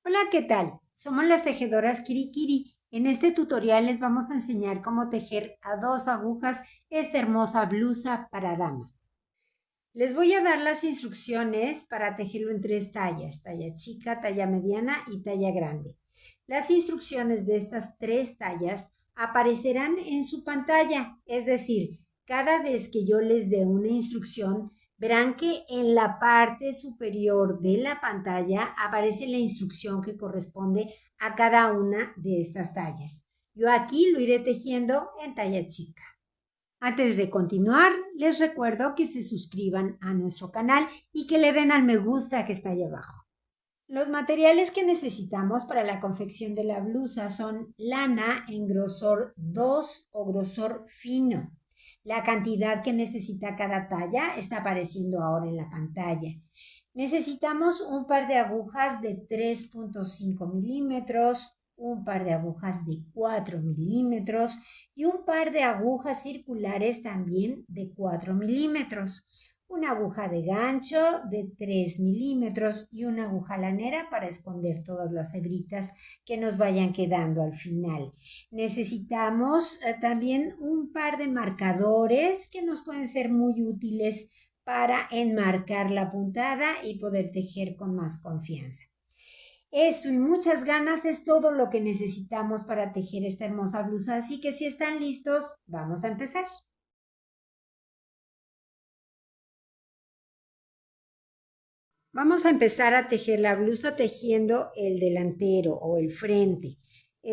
Hola, ¿qué tal? Somos las tejedoras Kirikiri. En este tutorial les vamos a enseñar cómo tejer a 2 agujas esta hermosa blusa para dama. Les voy a dar las instrucciones para tejerlo en 3 tallas, talla chica, talla mediana y talla grande. Las instrucciones de estas 3 tallas aparecerán en su pantalla, es decir, cada vez que yo les dé una instrucción, verán que en la parte superior de la pantalla aparece la instrucción que corresponde a cada una de estas tallas. Yo aquí lo iré tejiendo en talla chica. Antes de continuar, les recuerdo que se suscriban a nuestro canal y que le den al me gusta que está ahí abajo. Los materiales que necesitamos para la confección de la blusa son lana en grosor 2 o grosor fino. La cantidad que necesita cada talla está apareciendo ahora en la pantalla. Necesitamos un par de agujas de 3.5 milímetros, un par de agujas de 4 milímetros y un par de agujas circulares también de 4 milímetros, una aguja de gancho de 3 milímetros y una aguja lanera para esconder todas las hebritas que nos vayan quedando al final. Necesitamos también un par de marcadores que nos pueden ser muy útiles para enmarcar la puntada y poder tejer con más confianza. Esto y muchas ganas es todo lo que necesitamos para tejer esta hermosa blusa, así que si están listos, vamos a empezar. Vamos a empezar a tejer la blusa tejiendo el delantero o el frente.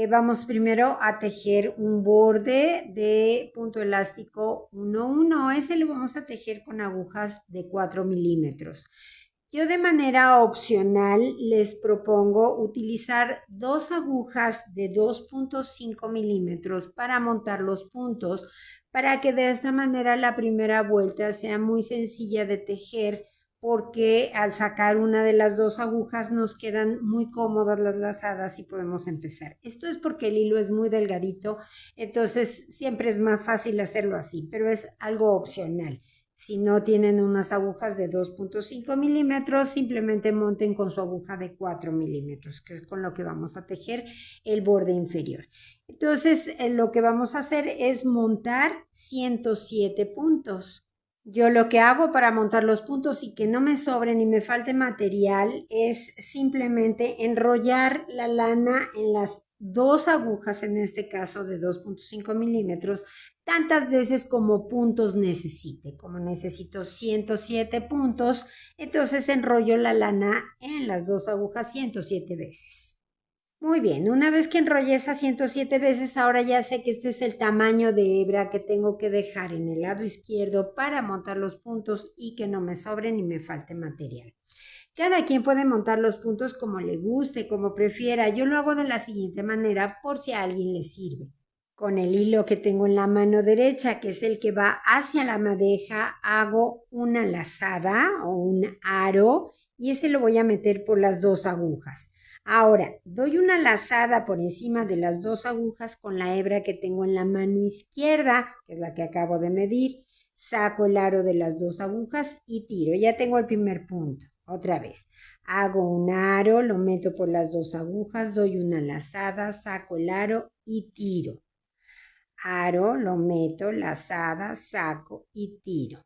Vamos primero a tejer un borde de punto elástico 1,1. Ese lo vamos a tejer con agujas de 4 milímetros. Yo de manera opcional les propongo utilizar 2 agujas de 2.5 milímetros para montar los puntos, para que de esta manera la primera vuelta sea muy sencilla de tejer, porque al sacar una de las 2 agujas nos quedan muy cómodas las lazadas y podemos empezar. Esto es porque el hilo es muy delgadito, entonces siempre es más fácil hacerlo así, pero es algo opcional. Si no tienen unas agujas de 2.5 milímetros, simplemente monten con su aguja de 4 milímetros, que es con lo que vamos a tejer el borde inferior. Entonces, lo que vamos a hacer es montar 107 puntos. Yo lo que hago para montar los puntos y que no me sobre ni me falte material es simplemente enrollar la lana en las 2 agujas, en este caso de 2.5 milímetros, tantas veces como puntos necesite. Como necesito 107 puntos, entonces enrollo la lana en las 2 agujas 107 veces. Muy bien, una vez que enrollé esas 107 veces, ahora ya sé que este es el tamaño de hebra que tengo que dejar en el lado izquierdo para montar los puntos y que no me sobre ni me falte material. Cada quien puede montar los puntos como le guste, como prefiera. Yo lo hago de la siguiente manera por si a alguien le sirve. Con el hilo que tengo en la mano derecha, que es el que va hacia la madeja, hago una lazada o un aro y ese lo voy a meter por las 2 agujas. Ahora, doy una lazada por encima de las 2 agujas con la hebra que tengo en la mano izquierda, que es la que acabo de medir. Saco el aro de las 2 agujas y tiro. Ya tengo el primer punto. Otra vez. Hago un aro, lo meto por las 2 agujas, doy una lazada, saco el aro y tiro. Aro, lo meto, lazada, saco y tiro.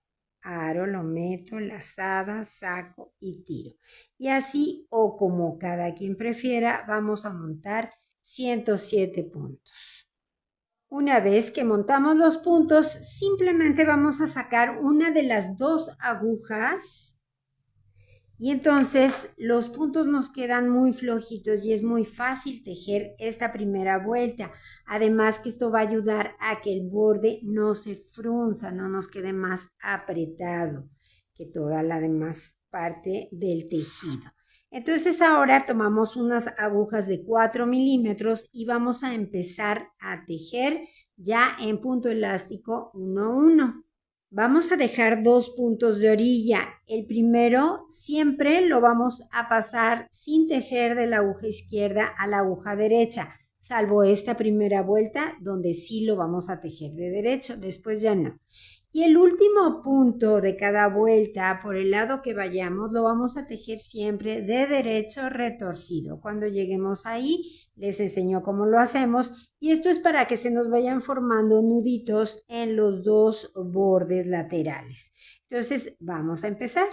Aro, lo meto, lazada, saco y tiro. Y así, o como cada quien prefiera, vamos a montar 107 puntos. Una vez que montamos los puntos, simplemente vamos a sacar una de las 2 agujas y entonces los puntos nos quedan muy flojitos y es muy fácil tejer esta primera vuelta. Además que esto va a ayudar a que el borde no se frunza, no nos quede más apretado que toda la demás parte del tejido. Entonces ahora tomamos unas agujas de 4 milímetros y vamos a empezar a tejer ya en punto elástico 1,1. Vamos a dejar 2 puntos de orilla. El primero siempre lo vamos a pasar sin tejer de la aguja izquierda a la aguja derecha, salvo esta primera vuelta donde sí lo vamos a tejer de derecho, después ya no. Y el último punto de cada vuelta, por el lado que vayamos, lo vamos a tejer siempre de derecho retorcido. Cuando lleguemos ahí, les enseño cómo lo hacemos. Y esto es para que se nos vayan formando nuditos en los dos bordes laterales. Entonces, vamos a empezar.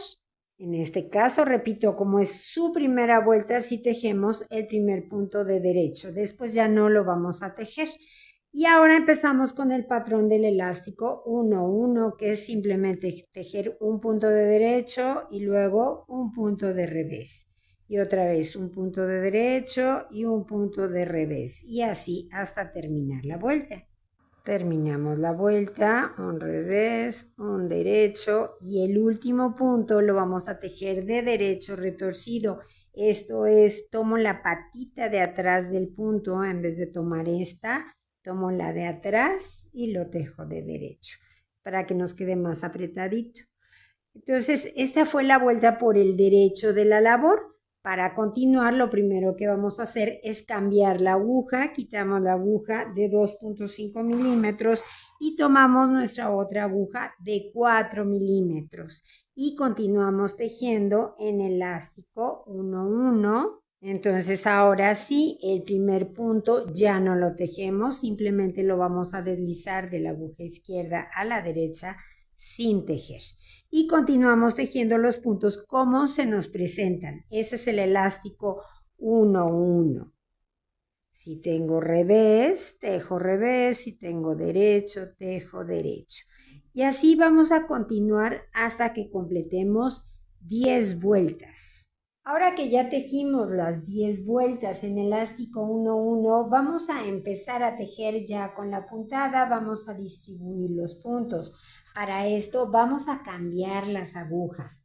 En este caso, repito, como es su primera vuelta, sí tejemos el primer punto de derecho. Después ya no lo vamos a tejer. Y ahora empezamos con el patrón del elástico 1-1, que es simplemente tejer un punto de derecho y luego un punto de revés. Y otra vez un punto de derecho y un punto de revés. Y así hasta terminar la vuelta. Terminamos la vuelta, un revés, un derecho y el último punto lo vamos a tejer de derecho retorcido. Esto es, tomo la patita de atrás del punto en vez de tomar esta, tomo la de atrás y lo tejo de derecho para que nos quede más apretadito. Entonces, esta fue la vuelta por el derecho de la labor. Para continuar, lo primero que vamos a hacer es cambiar la aguja. Quitamos la aguja de 2.5 milímetros y tomamos nuestra otra aguja de 4 milímetros. Y continuamos tejiendo en elástico 1-1. Entonces, ahora sí, el primer punto ya no lo tejemos. Simplemente lo vamos a deslizar de la aguja izquierda a la derecha sin tejer. Y continuamos tejiendo los puntos como se nos presentan. Ese es el elástico 1-1. Si tengo revés, tejo revés. Si tengo derecho, tejo derecho. Y así vamos a continuar hasta que completemos 10 vueltas. Ahora que ya tejimos las 10 vueltas en elástico 1-1, vamos a empezar a tejer ya con la puntada, vamos a distribuir los puntos. Para esto vamos a cambiar las agujas.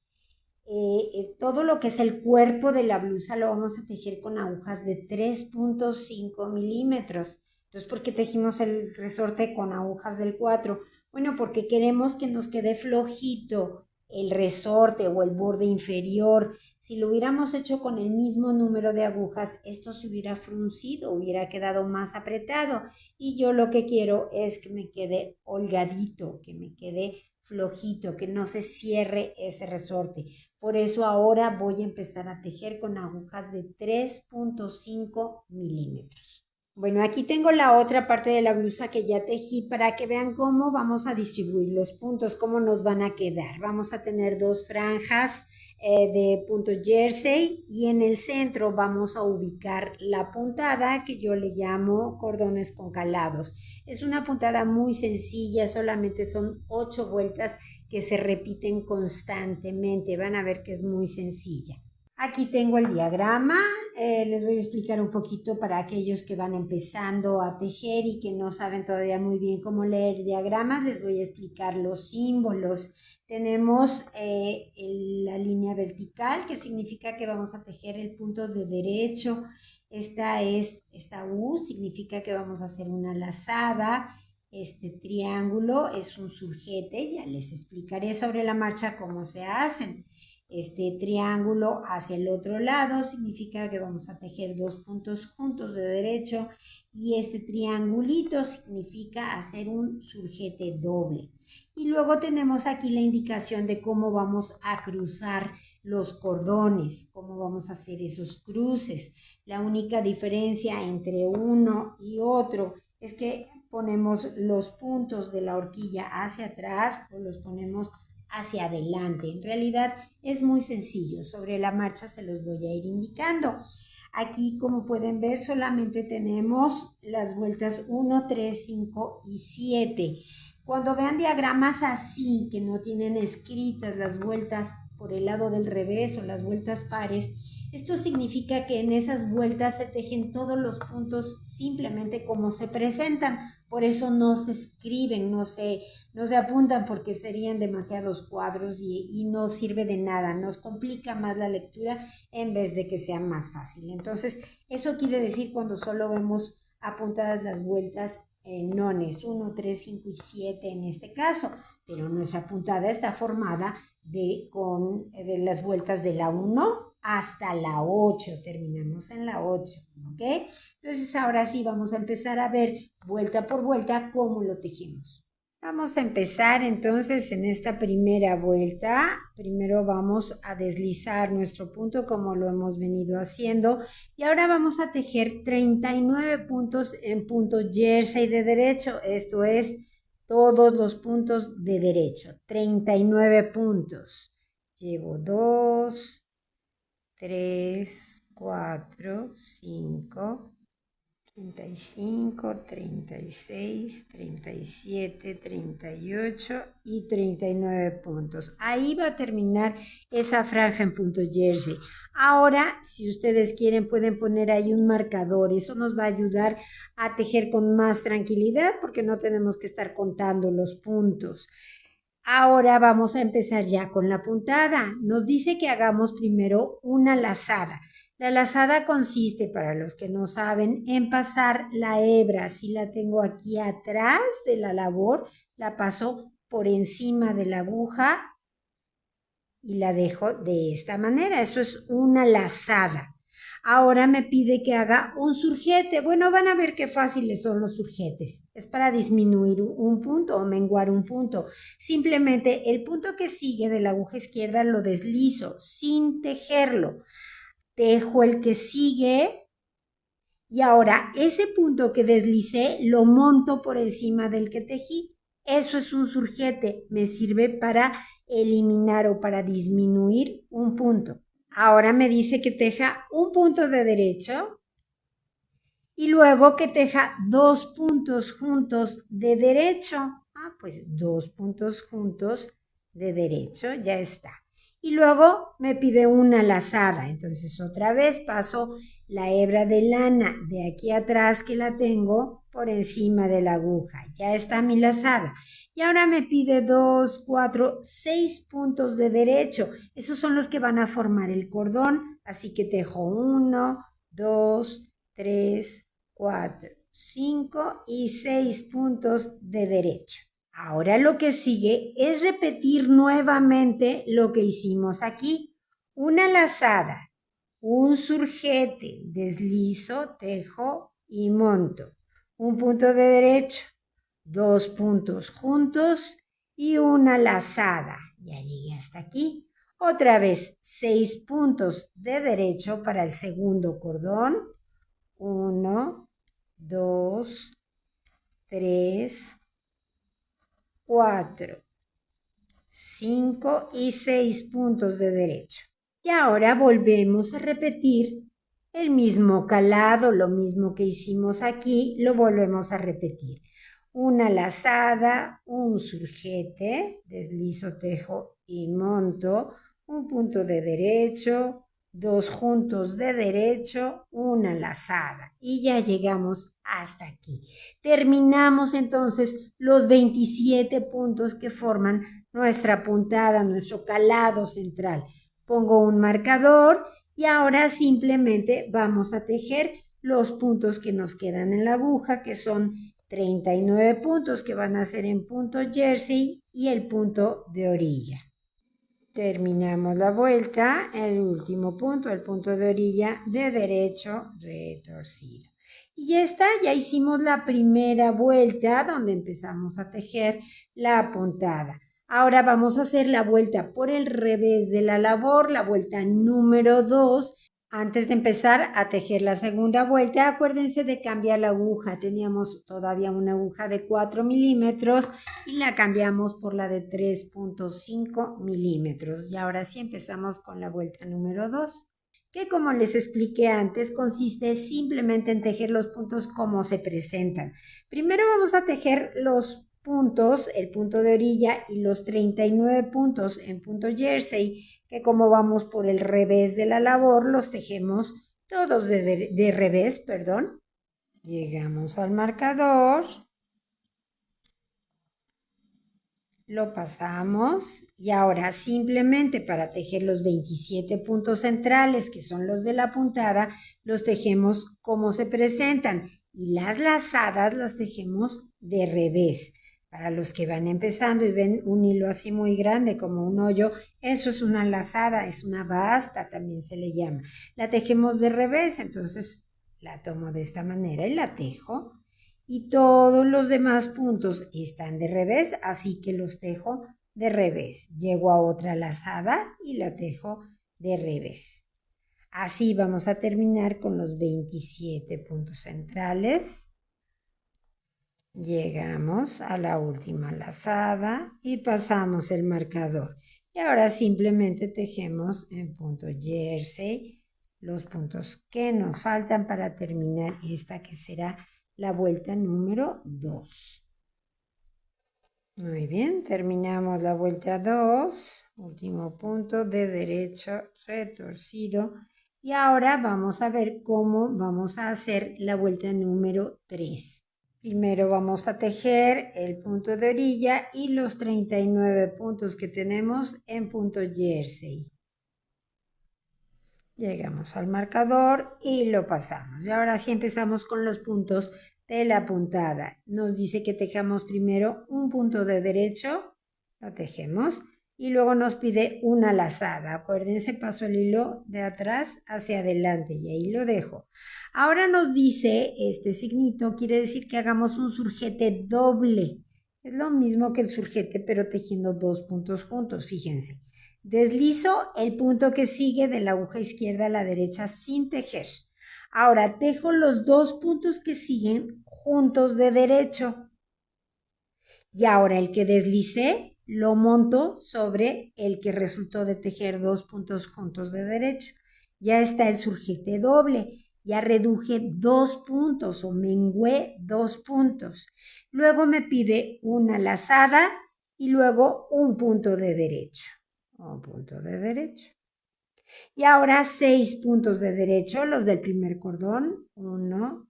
Todo lo que es el cuerpo de la blusa lo vamos a tejer con agujas de 3.5 milímetros. Entonces, ¿por qué tejimos el resorte con agujas del 4? Bueno, porque queremos que nos quede flojito el resorte o el borde inferior. Si lo hubiéramos hecho con el mismo número de agujas, esto se hubiera fruncido, hubiera quedado más apretado. Y yo lo que quiero es que me quede holgadito, que me quede flojito, que no se cierre ese resorte. Por eso ahora voy a empezar a tejer con agujas de 3.5 milímetros. Bueno, aquí tengo la otra parte de la blusa que ya tejí para que vean cómo vamos a distribuir los puntos, cómo nos van a quedar. Vamos a tener dos franjas de punto jersey y en el centro vamos a ubicar la puntada que yo le llamo cordones con calados. Es una puntada muy sencilla, solamente son 8 vueltas que se repiten constantemente. Van a ver que es muy sencilla. Aquí tengo el diagrama, les voy a explicar un poquito para aquellos que van empezando a tejer y que no saben todavía muy bien cómo leer diagramas, les voy a explicar los símbolos. Tenemos la línea vertical, que significa que vamos a tejer el punto de derecho. Esta U, significa que vamos a hacer una lazada. Este triángulo es un surjete, ya les explicaré sobre la marcha cómo se hacen. Este triángulo hacia el otro lado significa que vamos a tejer dos puntos juntos de derecho y este triangulito significa hacer un surjete doble. Y luego tenemos aquí la indicación de cómo vamos a cruzar los cordones, cómo vamos a hacer esos cruces. La única diferencia entre uno y otro es que ponemos los puntos de la horquilla hacia atrás o los ponemos hacia adelante. En realidad es muy sencillo, sobre la marcha se los voy a ir indicando. Aquí, como pueden ver, solamente tenemos las vueltas 1, 3, 5 y 7. Cuando vean diagramas así, que no tienen escritas las vueltas por el lado del revés o las vueltas pares, esto significa que en esas vueltas se tejen todos los puntos simplemente como se presentan. Por eso no se escriben, no se apuntan porque serían demasiados cuadros y no sirve de nada. Nos complica más la lectura en vez de que sea más fácil. Entonces, eso quiere decir cuando solo vemos apuntadas las vueltas nones 1, 3, 5 y 7 en este caso, pero nuestra puntada está formada de las vueltas de la 1 hasta la 8, terminamos en la 8, ¿ok? Entonces ahora sí vamos a empezar a ver vuelta por vuelta cómo lo tejemos. Vamos a empezar entonces en esta primera vuelta. Primero vamos a deslizar nuestro punto como lo hemos venido haciendo y ahora vamos a tejer 39 puntos en punto jersey de derecho. Esto es todos los puntos de derecho, 39 puntos. Llevo 2, 3, 4, 5, 35, 36, 37, 38 y 39 puntos. Ahí va a terminar esa franja en punto jersey. Ahora, si ustedes quieren, pueden poner ahí un marcador. Eso nos va a ayudar a tejer con más tranquilidad porque no tenemos que estar contando los puntos. Ahora vamos a empezar ya con la puntada. Nos dice que hagamos primero una lazada. La lazada consiste, para los que no saben, en pasar la hebra. Si la tengo aquí atrás de la labor, la paso por encima de la aguja y la dejo de esta manera. Eso es una lazada. Ahora me pide que haga un surjete. Bueno, van a ver qué fáciles son los surjetes. Es para disminuir un punto o menguar un punto. Simplemente el punto que sigue de la aguja izquierda lo deslizo sin tejerlo. Tejo el que sigue y ahora ese punto que deslicé lo monto por encima del que tejí. Eso es un surjete. Me sirve para eliminar o para disminuir un punto. Ahora me dice que teja un punto de derecho y luego que teja 2 puntos juntos de derecho. Pues 2 puntos juntos de derecho, ya está. Y luego me pide una lazada. Entonces otra vez paso la hebra de lana de aquí atrás que la tengo por encima de la aguja. Ya está mi lazada. Y ahora me pide 2, 4, 6 puntos de derecho. Esos son los que van a formar el cordón. Así que tejo 1, 2, 3, 4, 5 y 6 puntos de derecho. Ahora lo que sigue es repetir nuevamente lo que hicimos aquí. Una lazada, un surjete, deslizo, tejo y monto. Un punto de derecho, 2 puntos juntos y una lazada. Ya llegué hasta aquí. Otra vez 6 puntos de derecho para el segundo cordón. 1, 2, 3, 4, 5 y 6 puntos de derecho. Y ahora volvemos a repetir el mismo calado, lo mismo que hicimos aquí, lo volvemos a repetir. Una lazada, un surjete, deslizo, tejo y monto, un punto de derecho, 2 juntos de derecho, una lazada. Y ya llegamos hasta aquí. Terminamos entonces los 27 puntos que forman nuestra puntada, nuestro calado central. Pongo un marcador y ahora simplemente vamos a tejer los puntos que nos quedan en la aguja, que son 39 puntos que van a ser en punto jersey y el punto de orilla. Terminamos la vuelta, el último punto, el punto de orilla de derecho retorcido. Y ya está, ya hicimos la primera vuelta donde empezamos a tejer la puntada. Ahora vamos a hacer la vuelta por el revés de la labor, la vuelta número 2. Antes de empezar a tejer la segunda vuelta, acuérdense de cambiar la aguja. Teníamos todavía una aguja de 4 milímetros y la cambiamos por la de 3.5 milímetros. Y ahora sí empezamos con la vuelta número 2, que como les expliqué antes, consiste simplemente en tejer los puntos como se presentan. Primero vamos a tejer los puntos, el punto de orilla y los 39 puntos en punto jersey, que como vamos por el revés de la labor, los tejemos todos de revés, perdón. Llegamos al marcador, lo pasamos y ahora simplemente para tejer los 27 puntos centrales, que son los de la puntada, los tejemos como se presentan y las lazadas las tejemos de revés. Para los que van empezando y ven un hilo así muy grande como un hoyo, eso es una lazada, es una basta, también se le llama. La tejemos de revés, entonces la tomo de esta manera y la tejo. y todos los demás puntos están de revés, así que los tejo de revés. Llego a otra lazada y la tejo de revés. Así vamos a terminar con los 27 puntos centrales. Llegamos a la última lazada y pasamos el marcador. Y ahora simplemente tejemos en punto jersey los puntos que nos faltan para terminar esta que será la vuelta número 2. Muy bien, terminamos la vuelta 2, último punto de derecho retorcido. Y ahora vamos a ver cómo vamos a hacer la vuelta número 3. Primero vamos a tejer el punto de orilla y los 39 puntos que tenemos en punto jersey. Llegamos al marcador y lo pasamos. Y ahora sí empezamos con los puntos de la puntada. Nos dice que tejamos primero un punto de derecho, lo tejemos, y luego nos pide una lazada. Acuérdense, paso el hilo de atrás hacia adelante y ahí lo dejo. Ahora nos dice, este signito quiere decir que hagamos un surjete doble. Es lo mismo que el surjete, pero tejiendo dos puntos juntos, fíjense. Deslizo el punto que sigue de la aguja izquierda a la derecha sin tejer. Ahora tejo los dos puntos que siguen juntos de derecho. Y ahora el que deslicé lo monto sobre el que resultó de tejer dos puntos juntos de derecho. Ya está el surjete doble. Ya reduje 2 puntos o mengué 2 puntos. Luego me pide una lazada y luego un punto de derecho. Un punto de derecho. Y ahora 6 puntos de derecho, los del primer cordón. 1,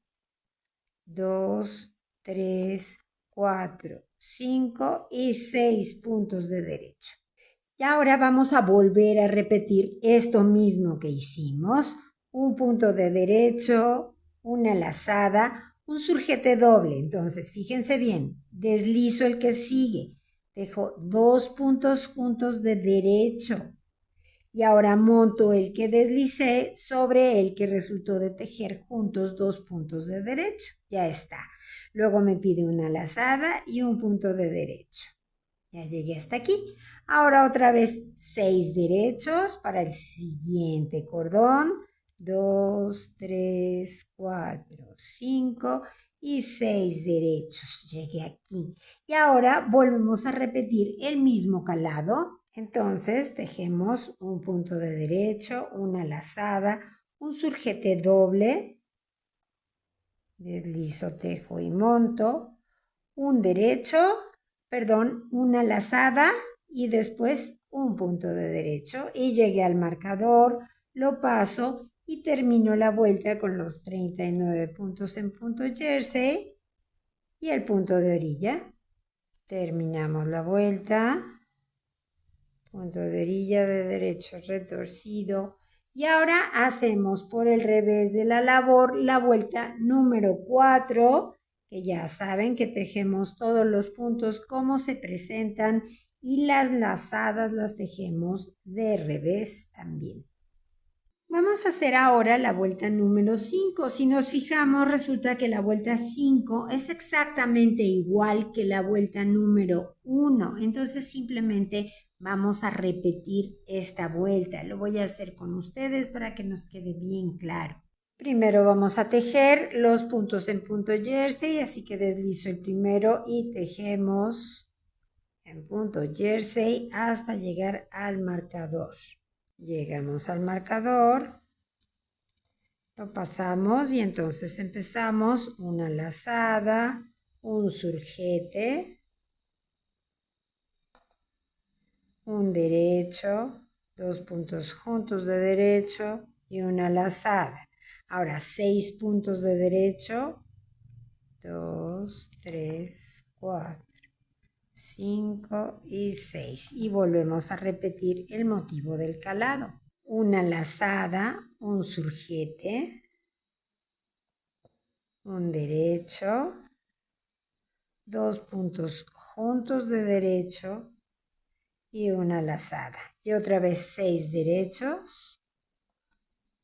2, 3, 4, 5 y 6 puntos de derecho. Y ahora vamos a volver a repetir esto mismo que hicimos. Un punto de derecho, una lazada, un surjete doble. Entonces, fíjense bien, deslizo el que sigue. Dejo 2 puntos juntos de derecho. Y ahora monto el que deslicé sobre el que resultó de tejer juntos 2 puntos de derecho. Ya está. Luego me pide una lazada y un punto de derecho. Ya llegué hasta aquí. Ahora otra vez 6 derechos para el siguiente cordón. 2, 3, 4, 5 y 6 derechos. Llegué aquí. Y ahora volvemos a repetir el mismo calado. Entonces tejemos un punto de derecho, una lazada, un surjete doble. Deslizo, tejo y monto. Un derecho, una lazada y después un punto de derecho y llegué al marcador, lo paso y termino la vuelta con los 39 puntos en punto jersey y el punto de orilla. Terminamos la vuelta, punto de orilla de derecho retorcido y ahora hacemos por el revés de la labor la vuelta número 4, que ya saben que tejemos todos los puntos como se presentan y las lazadas las tejemos de revés también. Vamos a hacer ahora la vuelta número 5. Si nos fijamos, resulta que la vuelta 5 es exactamente igual que la vuelta número 1. Entonces simplemente vamos a repetir esta vuelta. Lo voy a hacer con ustedes para que nos quede bien claro. Primero vamos a tejer los puntos en punto jersey, así que deslizo el primero y tejemos en punto jersey hasta llegar al marcador. Llegamos al marcador, lo pasamos y entonces empezamos una lazada, un surjete, un derecho, 2 puntos juntos de derecho y una lazada. Ahora 6 puntos de derecho, 2, 3, 4, 5 y 6. Y volvemos a repetir el motivo del calado. Una lazada, un surjete, un derecho, 2 puntos juntos de derecho y una lazada. Y otra vez 6 derechos,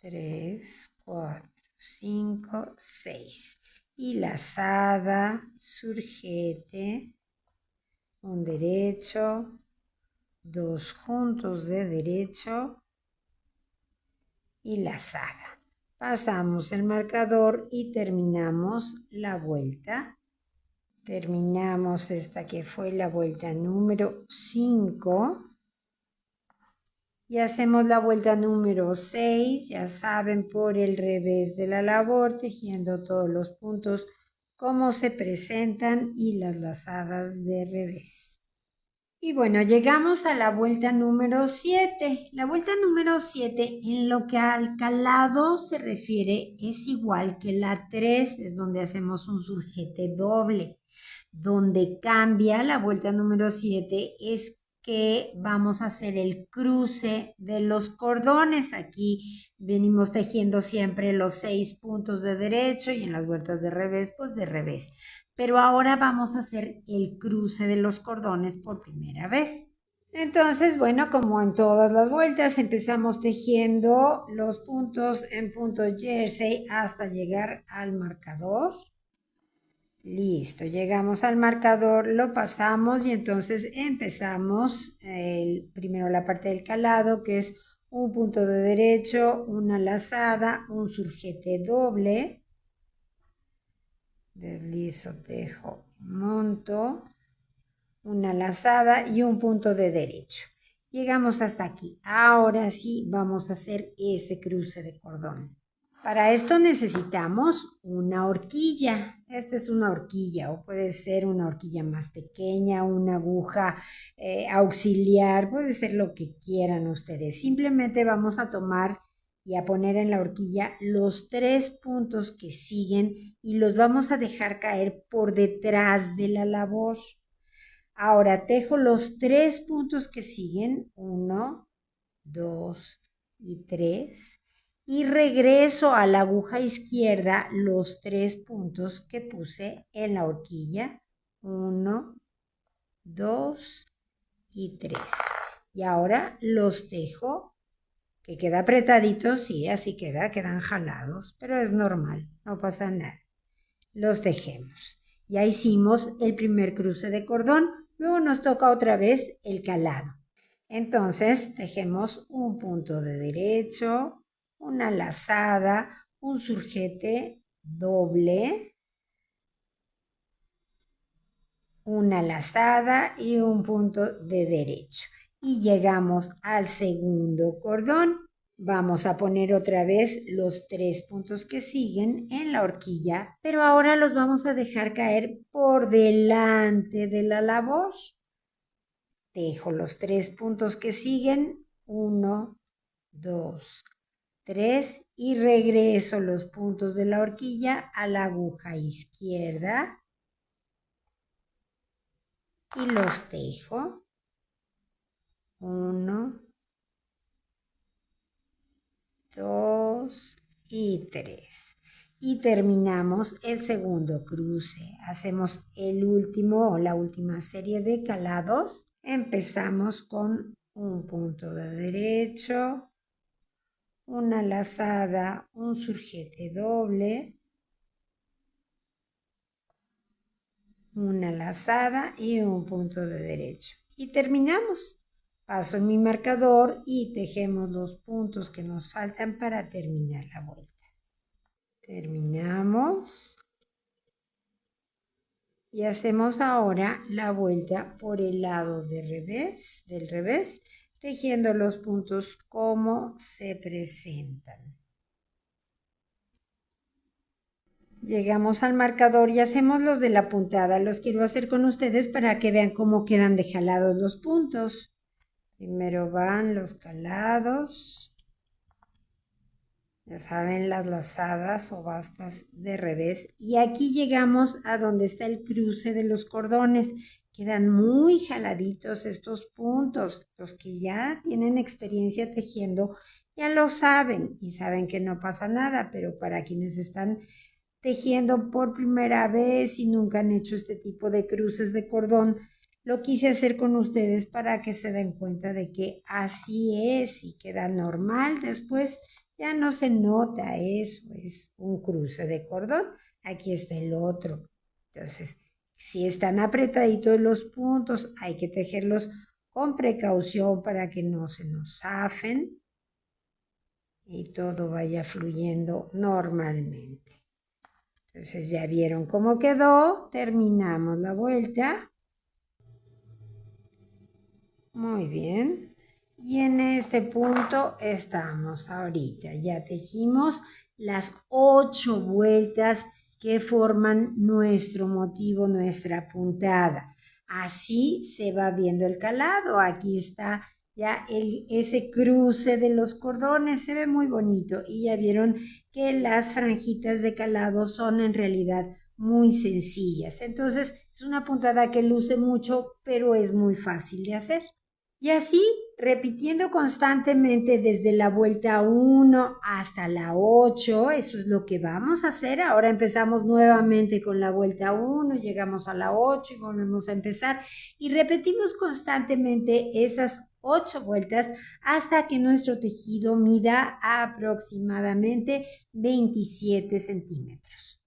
3, 4, 5, 6. y lazada, surgete, un derecho, 2 juntos de derecho y lazada. Pasamos el marcador y terminamos la vuelta. Terminamos esta que fue la vuelta número 5. Y hacemos la vuelta número 6, ya saben, por el revés de la labor, tejiendo todos los puntos como se presentan y las lazadas de revés. Y bueno, llegamos a la vuelta número 7. La vuelta número 7 en lo que al calado se refiere es igual que la 3, es donde hacemos un surgete doble. Donde cambia la vuelta número 7 es que vamos a hacer el cruce de los cordones. Aquí venimos tejiendo siempre los 6 puntos de derecho y en las vueltas de revés, pues de revés. Pero ahora vamos a hacer el cruce de los cordones por primera vez. Entonces, bueno, como en todas las vueltas, empezamos tejiendo los puntos en punto jersey hasta llegar al marcador. Listo, llegamos al marcador, lo pasamos y entonces empezamos primero la parte del calado, que es un punto de derecho, una lazada, un surgete doble, deslizo, tejo, monto, una lazada y un punto de derecho. Llegamos hasta aquí. Ahora sí vamos a hacer ese cruce de cordón. Para esto necesitamos una horquilla. Esta es una horquilla o puede ser una horquilla más pequeña, una aguja auxiliar, puede ser lo que quieran ustedes. Simplemente vamos a tomar y a poner en la horquilla los 3 puntos que siguen y los vamos a dejar caer por detrás de la labor. Ahora tejo los 3 puntos que siguen, 1, 2 y 3. Y regreso a la aguja izquierda los 3 puntos que puse en la horquilla. 1, 2 y 3. Y ahora los tejo, que queda apretadito, sí, así quedan jalados, pero es normal, no pasa nada. Los tejemos. Ya hicimos el primer cruce de cordón, luego nos toca otra vez el calado. Entonces tejemos un punto de derecho, una lazada, un surgete doble, una lazada y un punto de derecho. Y llegamos al segundo cordón. Vamos a poner otra vez los 3 puntos que siguen en la horquilla, pero ahora los vamos a dejar caer por delante de la labor. Tejo los 3 puntos que siguen, 1, 2, 3 y regreso los puntos de la horquilla a la aguja izquierda y los tejo. 1, 2 y 3. Y terminamos el segundo cruce. Hacemos el último o la última serie de calados. Empezamos con un punto de derecho, una lazada, un surgete doble, una lazada y un punto de derecho. Y terminamos. Paso en mi marcador y tejemos los puntos que nos faltan para terminar la vuelta. Terminamos. Y hacemos ahora la vuelta por el lado del revés, tejiendo los puntos como se presentan. Llegamos al marcador y hacemos los de la puntada. Los quiero hacer con ustedes para que vean cómo quedan de jalados los puntos. Primero van los calados. Ya saben, las lazadas o bastas de revés. Y aquí llegamos a donde está el cruce de los cordones. Quedan muy jaladitos estos puntos. Los que ya tienen experiencia tejiendo ya lo saben y saben que no pasa nada, pero para quienes están tejiendo por primera vez y nunca han hecho este tipo de cruces de cordón, lo quise hacer con ustedes para que se den cuenta de que así es y queda normal. Después ya no se nota eso, es un cruce de cordón, aquí está el otro. Entonces, si están apretaditos los puntos, hay que tejerlos con precaución para que no se nos zafen y todo vaya fluyendo normalmente. Entonces ya vieron cómo quedó, terminamos la vuelta. Muy bien. Y en este punto estamos ahorita. Ya tejimos las 8 vueltas que forman nuestro motivo, nuestra puntada. Así se va viendo el calado. Aquí está ya ese cruce de los cordones. Se ve muy bonito. Y ya vieron que las franjitas de calado son en realidad muy sencillas. Entonces es una puntada que luce mucho, pero es muy fácil de hacer. Y así, repitiendo constantemente desde la vuelta 1 hasta la 8, eso es lo que vamos a hacer. Ahora empezamos nuevamente con la vuelta 1, llegamos a la 8 y volvemos a empezar. Y repetimos constantemente esas 8 vueltas hasta que nuestro tejido mida aproximadamente 27 centímetros.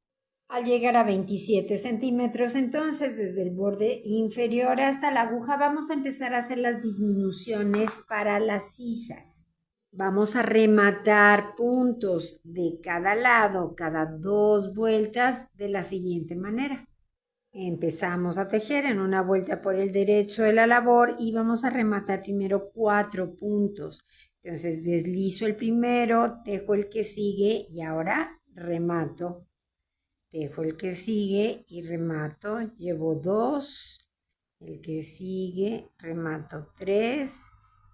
Al llegar a 27 centímetros, entonces desde el borde inferior hasta la aguja vamos a empezar a hacer las disminuciones para las sisas. Vamos a rematar puntos de cada lado, cada 2 vueltas de la siguiente manera. Empezamos a tejer en una vuelta por el derecho de la labor y vamos a rematar primero 4 puntos. Entonces deslizo el primero, tejo el que sigue y ahora remato. Dejo el que sigue y remato, llevo 2, el que sigue, remato 3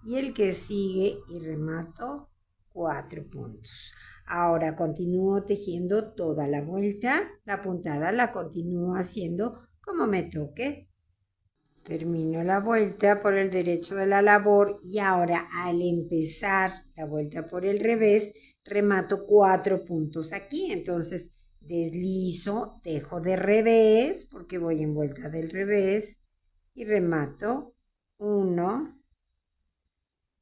y el que sigue y remato 4 puntos. Ahora continúo tejiendo toda la vuelta, la puntada la continúo haciendo como me toque. Termino la vuelta por el derecho de la labor y ahora al empezar la vuelta por el revés, remato 4 puntos aquí. Entonces deslizo, tejo de revés porque voy en vuelta del revés y remato 1,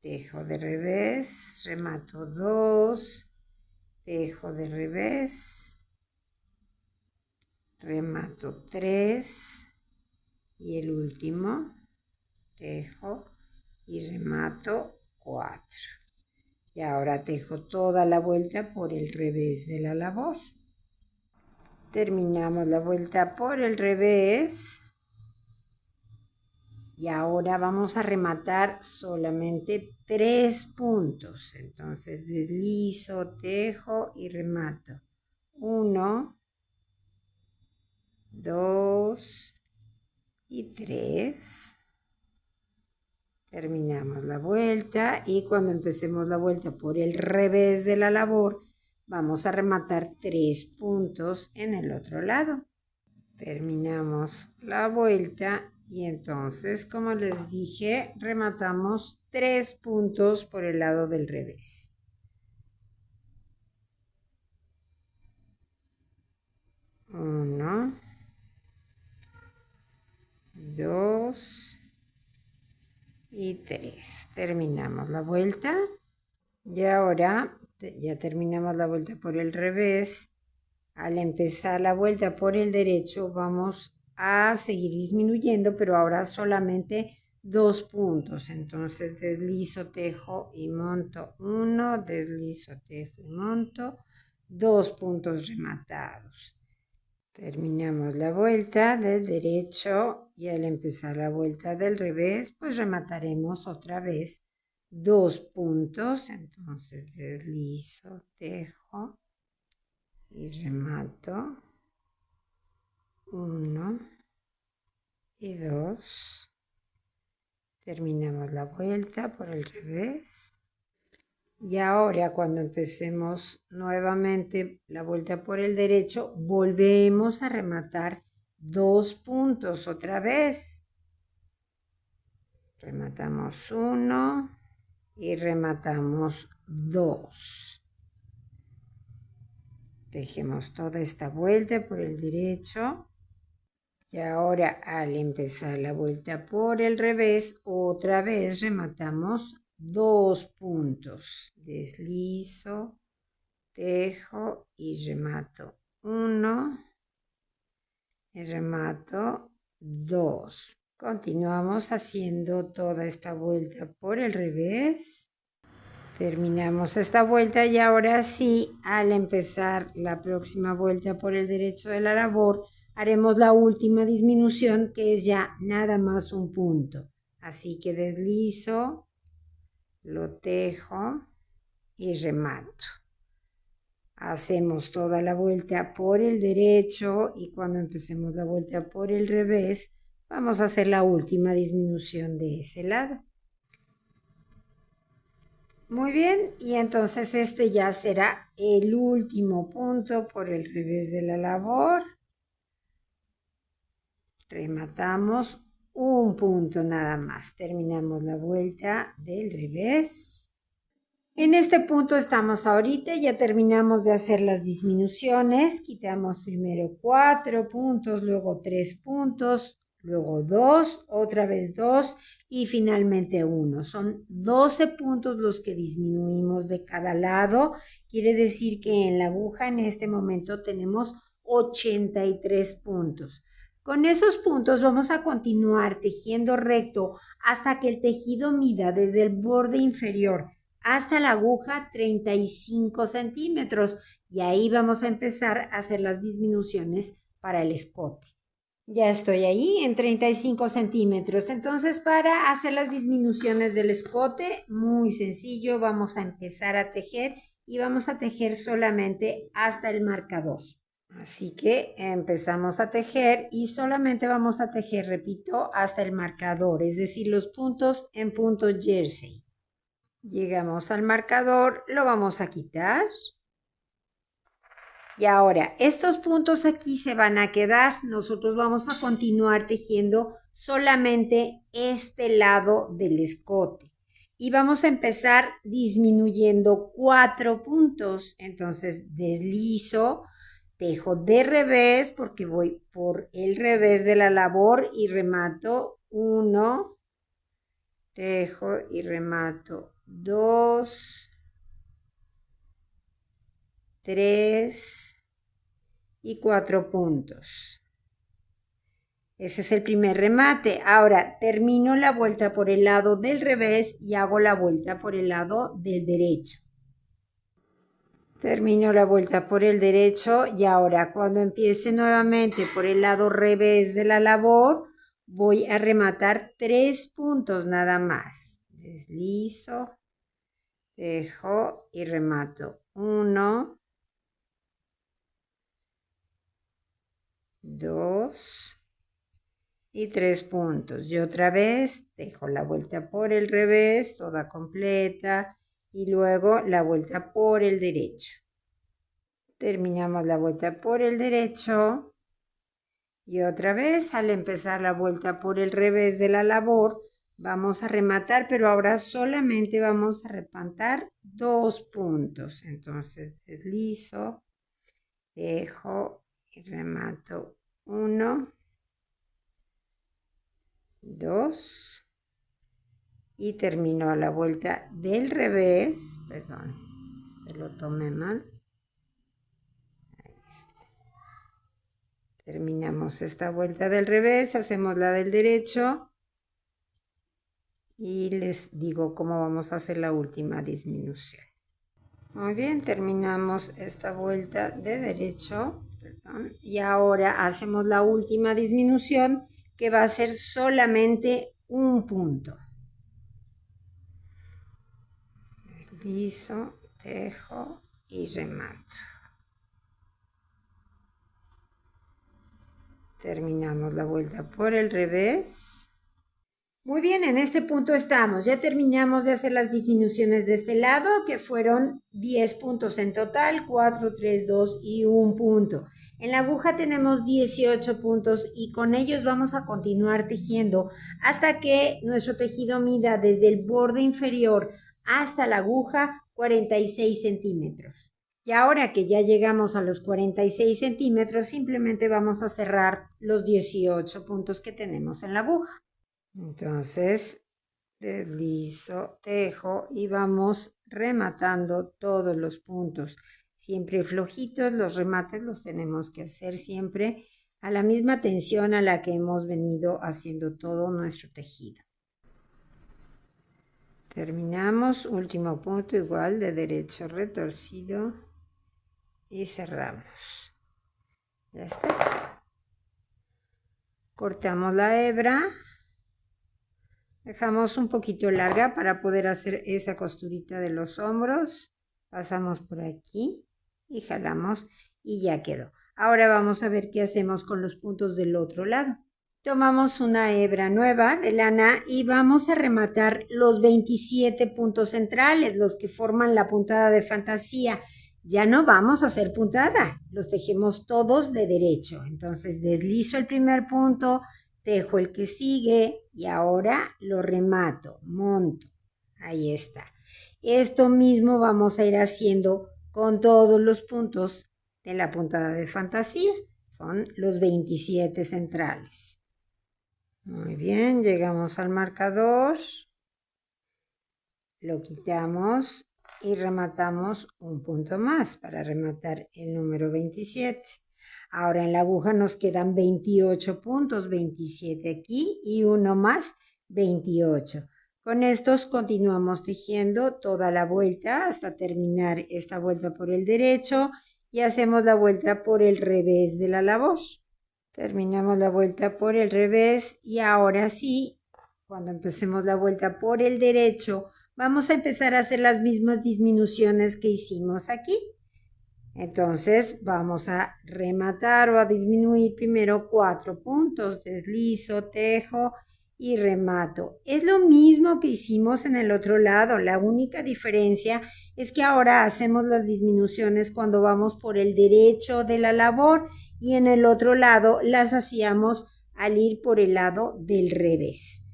tejo de revés, remato 2, tejo de revés, remato 3 y el último tejo y remato 4. Y ahora tejo toda la vuelta por el revés de la labor. Terminamos la vuelta por el revés. Y ahora vamos a rematar solamente 3 puntos. Entonces deslizo, tejo y remato. 1, 2 y 3. Terminamos la vuelta y cuando empecemos la vuelta por el revés de la labor, vamos a rematar 3 puntos en el otro lado. Terminamos la vuelta y entonces, como les dije, rematamos 3 puntos por el lado del revés. 1, 2 y 3. Terminamos la vuelta. Y ahora ya terminamos la vuelta por el revés. Al empezar la vuelta por el derecho vamos a seguir disminuyendo, pero ahora solamente 2 puntos. Entonces deslizo, tejo y monto 1, deslizo, tejo y monto 2 puntos rematados. Terminamos la vuelta del derecho y al empezar la vuelta del revés, pues remataremos otra vez 2 puntos. Entonces deslizo, tejo y remato 1 y 2. Terminamos la vuelta por el revés. Y ahora cuando empecemos nuevamente la vuelta por el derecho, volvemos a rematar 2 puntos otra vez. Rematamos 1 y rematamos 2. Tejemos toda esta vuelta por el derecho. Y ahora al empezar la vuelta por el revés, otra vez rematamos 2 puntos. Deslizo, tejo y remato 1 y remato 2. Continuamos haciendo toda esta vuelta por el revés. Terminamos esta vuelta y ahora sí, al empezar la próxima vuelta por el derecho de la labor, haremos la última disminución, que es ya nada más un punto. Así que deslizo, lo tejo y remato. Hacemos toda la vuelta por el derecho y cuando empecemos la vuelta por el revés, vamos a hacer la última disminución de ese lado. Muy bien, y entonces este ya será el último punto por el revés de la labor. Rematamos un punto nada más. Terminamos la vuelta del revés. En este punto estamos ahorita, ya terminamos de hacer las disminuciones. Quitamos primero 4 puntos, luego 3 puntos, luego 2, otra vez 2 y finalmente 1. Son 12 puntos los que disminuimos de cada lado. Quiere decir que en la aguja en este momento tenemos 83 puntos. Con esos puntos vamos a continuar tejiendo recto hasta que el tejido mida desde el borde inferior hasta la aguja 35 centímetros y ahí vamos a empezar a hacer las disminuciones para el escote. Ya estoy ahí en 35 centímetros. Entonces, para hacer las disminuciones del escote, muy sencillo, vamos a empezar a tejer y vamos a tejer solamente hasta el marcador. Así que empezamos a tejer y solamente vamos a tejer, repito, hasta el marcador, es decir, los puntos en punto jersey. Llegamos al marcador, lo vamos a quitar. Y ahora, estos puntos aquí se van a quedar. Nosotros vamos a continuar tejiendo solamente este lado del escote. Y vamos a empezar disminuyendo 4 puntos. Entonces, deslizo, tejo de revés porque voy por el revés de la labor y remato 1, tejo y remato 2, 3 y 4 puntos. Ese es el primer remate. Ahora termino la vuelta por el lado del revés y hago la vuelta por el lado del derecho. Termino la vuelta por el derecho y ahora cuando empiece nuevamente por el lado revés de la labor, voy a rematar 3 puntos nada más. Deslizo, tejo y remato 1, 2 y 3 puntos. Y otra vez dejo la vuelta por el revés, toda completa, y luego la vuelta por el derecho. Terminamos la vuelta por el derecho y otra vez al empezar la vuelta por el revés de la labor, vamos a rematar, pero ahora solamente vamos a rematar 2 puntos. Entonces deslizo, dejo y remato 1, 2 y termino la vuelta del revés, perdón, lo tomé mal. Ahí está. Terminamos esta vuelta del revés, hacemos la del derecho y les digo cómo vamos a hacer la última disminución. Muy bien, terminamos esta vuelta de derecho, perdón, y ahora hacemos la última disminución que va a ser solamente un punto. Deslizo, tejo y remato. Terminamos la vuelta por el revés. Muy bien, en este punto estamos. Ya terminamos de hacer las disminuciones de este lado, que fueron 10 puntos en total, 4, 3, 2 y 1 punto. En la aguja tenemos 18 puntos y con ellos vamos a continuar tejiendo hasta que nuestro tejido mida desde el borde inferior hasta la aguja 46 centímetros. Y ahora que ya llegamos a los 46 centímetros, simplemente vamos a cerrar los 18 puntos que tenemos en la aguja. Entonces, deslizo, tejo y vamos rematando todos los puntos. Siempre flojitos, los remates los tenemos que hacer siempre a la misma tensión a la que hemos venido haciendo todo nuestro tejido. Terminamos, último punto igual de derecho retorcido y cerramos. Ya está. Cortamos la hebra, dejamos un poquito larga para poder hacer esa costurita de los hombros. Pasamos por aquí y jalamos y ya quedó. Ahora vamos a ver qué hacemos con los puntos del otro lado. Tomamos una hebra nueva de lana y vamos a rematar los 27 puntos centrales, los que forman la puntada de fantasía. Ya no vamos a hacer puntada, los tejemos todos de derecho. Entonces deslizo el primer punto, tejo el que sigue y ahora lo remato, monto. Ahí está. Esto mismo vamos a ir haciendo con todos los puntos de la puntada de fantasía. Son los 27 centrales. Muy bien, llegamos al marcador, lo quitamos y rematamos un punto más para rematar el número 27. Ahora en la aguja nos quedan 28 puntos, 27 aquí y uno más, 28. Con estos continuamos tejiendo toda la vuelta hasta terminar esta vuelta por el derecho y hacemos la vuelta por el revés de la labor. Terminamos la vuelta por el revés y ahora sí, cuando empecemos la vuelta por el derecho, vamos a empezar a hacer las mismas disminuciones que hicimos aquí. Entonces vamos a rematar o a disminuir primero 4 puntos, deslizo, tejo y remato. Es lo mismo que hicimos en el otro lado, la única diferencia es que ahora hacemos las disminuciones cuando vamos por el derecho de la labor y en el otro lado las hacíamos al ir por el lado del revés.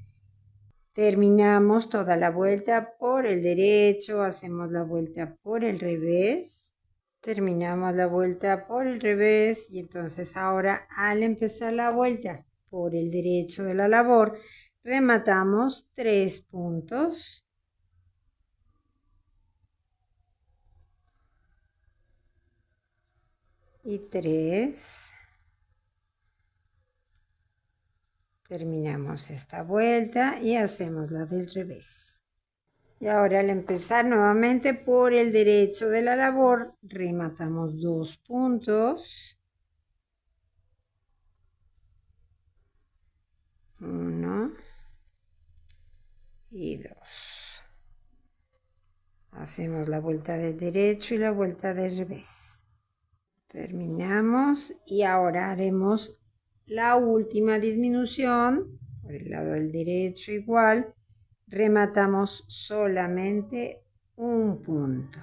Terminamos toda la vuelta por el derecho, hacemos la vuelta por el revés. Terminamos la vuelta por el revés y entonces ahora al empezar la vuelta por el derecho de la labor, rematamos 3 puntos. Y 3. Terminamos esta vuelta y hacemos la del revés. Y ahora al empezar nuevamente por el derecho de la labor, rematamos 2 puntos. 1 y 2. Hacemos la vuelta del derecho y la vuelta del revés. Terminamos y ahora haremos la última disminución por el lado del derecho igual. Rematamos solamente un punto.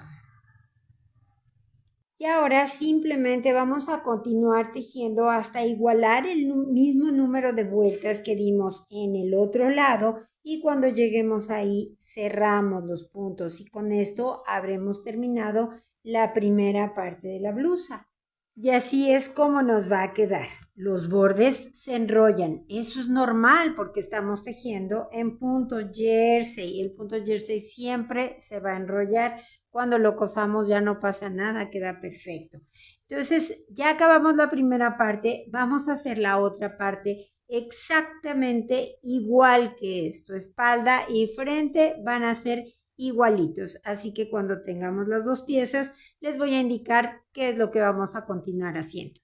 Y ahora simplemente vamos a continuar tejiendo hasta igualar el mismo número de vueltas que dimos en el otro lado y cuando lleguemos ahí cerramos los puntos y con esto habremos terminado la primera parte de la blusa. Y así es como nos va a quedar. Los bordes se enrollan. Eso es normal porque estamos tejiendo en punto jersey. El punto jersey siempre se va a enrollar. Cuando lo cosamos ya no pasa nada, queda perfecto. Entonces, ya acabamos la primera parte. Vamos a hacer la otra parte exactamente igual que esto. Espalda y frente van a ser igualitos. Así que cuando tengamos las dos piezas, les voy a indicar qué es lo que vamos a continuar haciendo.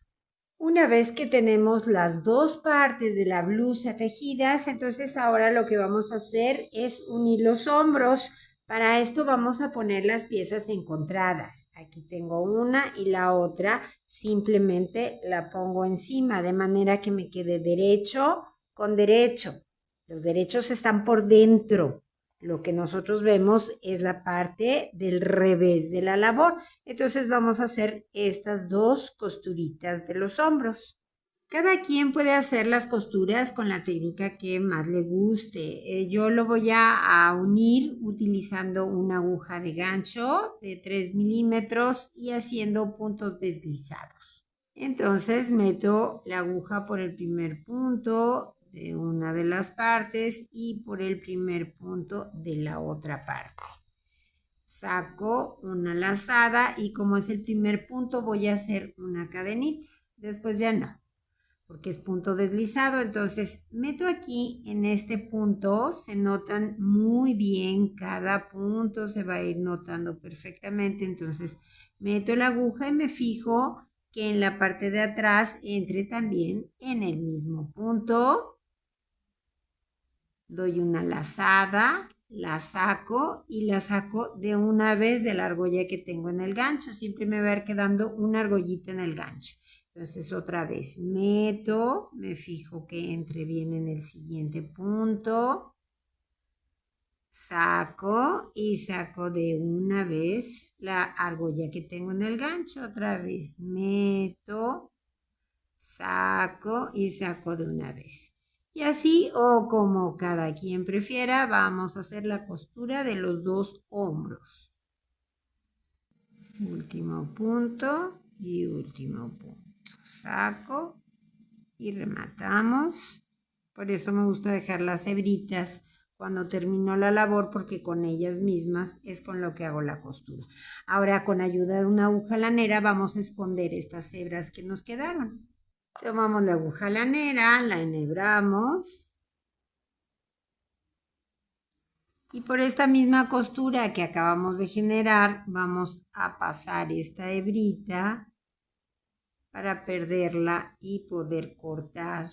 Una vez que tenemos las dos partes de la blusa tejidas, entonces ahora lo que vamos a hacer es unir los hombros. Para esto vamos a poner las piezas encontradas. Aquí tengo una y la otra simplemente la pongo encima de manera que me quede derecho con derecho. Los derechos están por dentro. Lo que nosotros vemos es la parte del revés de la labor. Entonces vamos a hacer estas dos costuritas de los hombros. Cada quien puede hacer las costuras con la técnica que más le guste. Yo lo voy a unir utilizando una aguja de gancho de 3 milímetros y haciendo puntos deslizados. Entonces meto la aguja por el primer punto de una de las partes y por el primer punto de la otra parte. Saco una lazada y como es el primer punto voy a hacer una cadenita. Después ya no. porque es punto deslizado. Entonces meto aquí en este punto, se notan muy bien cada punto, se va a ir notando perfectamente. Entonces meto la aguja y me fijo que en la parte de atrás entre también en el mismo punto. Doy una lazada, la saco y la saco de una vez de la argolla que tengo en el gancho. Siempre me va a ir quedando una argollita en el gancho. Entonces otra vez meto, me fijo que entre bien en el siguiente punto, saco y saco de una vez la argolla que tengo en el gancho. Otra vez meto, saco y saco de una vez. Y así o como cada quien prefiera, vamos a hacer la costura de los dos hombros. Último punto y último punto. Saco y rematamos. Por eso me gusta dejar las hebritas cuando termino la labor, porque con ellas mismas es con lo que hago la costura. Ahora, con ayuda de una aguja lanera, vamos a esconder estas hebras que nos quedaron. Tomamos la aguja lanera, la enhebramos y por esta misma costura que acabamos de generar vamos a pasar esta hebrita para perderla y poder cortar.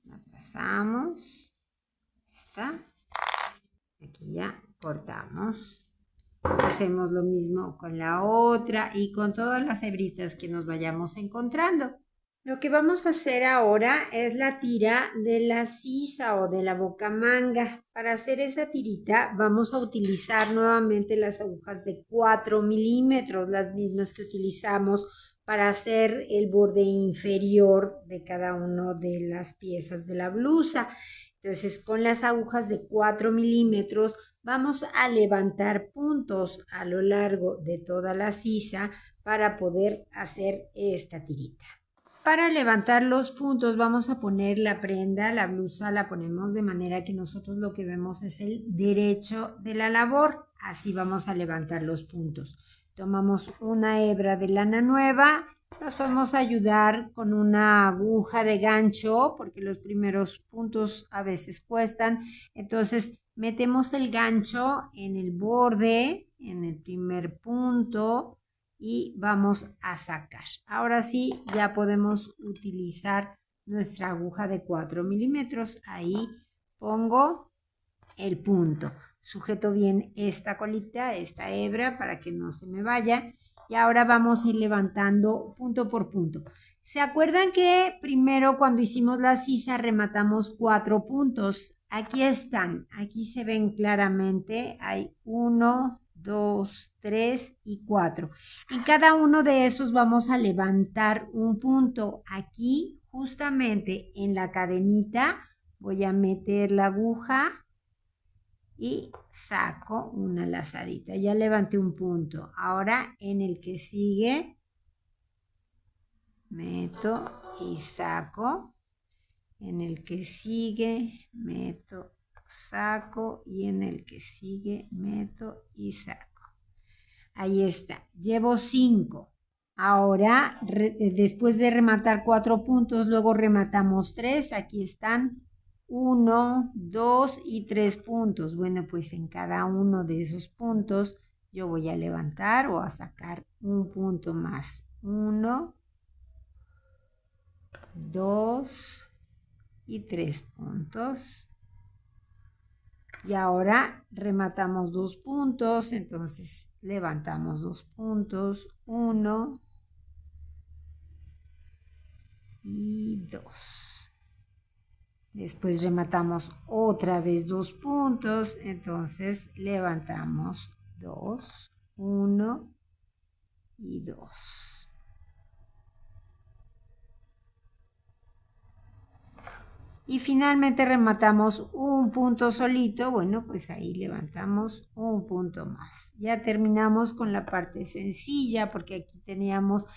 La pasamos, está, aquí ya cortamos. Hacemos lo mismo con la otra y con todas las hebritas que nos vayamos encontrando. Lo que vamos a hacer ahora es la tira de la sisa o de la bocamanga. Para hacer esa tirita vamos a utilizar nuevamente las agujas de 4 milímetros, las mismas que utilizamos para hacer el borde inferior de cada una de las piezas de la blusa. Entonces, con las agujas de 4 milímetros vamos a levantar puntos a lo largo de toda la sisa para poder hacer esta tirita. Para levantar los puntos vamos a poner la prenda, la blusa la ponemos de manera que nosotros lo que vemos es el derecho de la labor. Así vamos a levantar los puntos. Tomamos una hebra de lana nueva, nos podemos ayudar con una aguja de gancho porque los primeros puntos a veces cuestan. Entonces metemos el gancho en el borde, en el primer punto, y vamos a sacar. Ahora sí, ya podemos utilizar nuestra aguja de 4 milímetros. Ahí pongo el punto. Sujeto bien esta colita, esta hebra, para que no se me vaya. Y ahora vamos a ir levantando punto por punto. ¿Se acuerdan que primero cuando hicimos la sisa rematamos 4 puntos? Aquí están, aquí se ven claramente. Hay 1, 2, 3 y 4. En cada uno de esos vamos a levantar un punto. Aquí, justamente en la cadenita, voy a meter la aguja y saco una lazadita. Ya levanté un punto. Ahora en el que sigue, meto y saco. En el que sigue, meto, saco. Y en el que sigue, meto y saco. Ahí está. Llevo 5. Ahora, después de rematar 4 puntos, luego rematamos 3. Aquí están 1, 2 y 3 puntos. Bueno, pues en cada uno de esos puntos yo voy a levantar o a sacar un punto más. 1, 2 y 3 puntos. Y ahora rematamos 2 puntos, entonces levantamos 2 puntos, 1 y 2. Después rematamos otra vez 2 puntos, entonces levantamos 2, 1 y 2. Y finalmente rematamos un punto solito, bueno, pues ahí levantamos un punto más. Ya terminamos con la parte sencilla porque aquí teníamos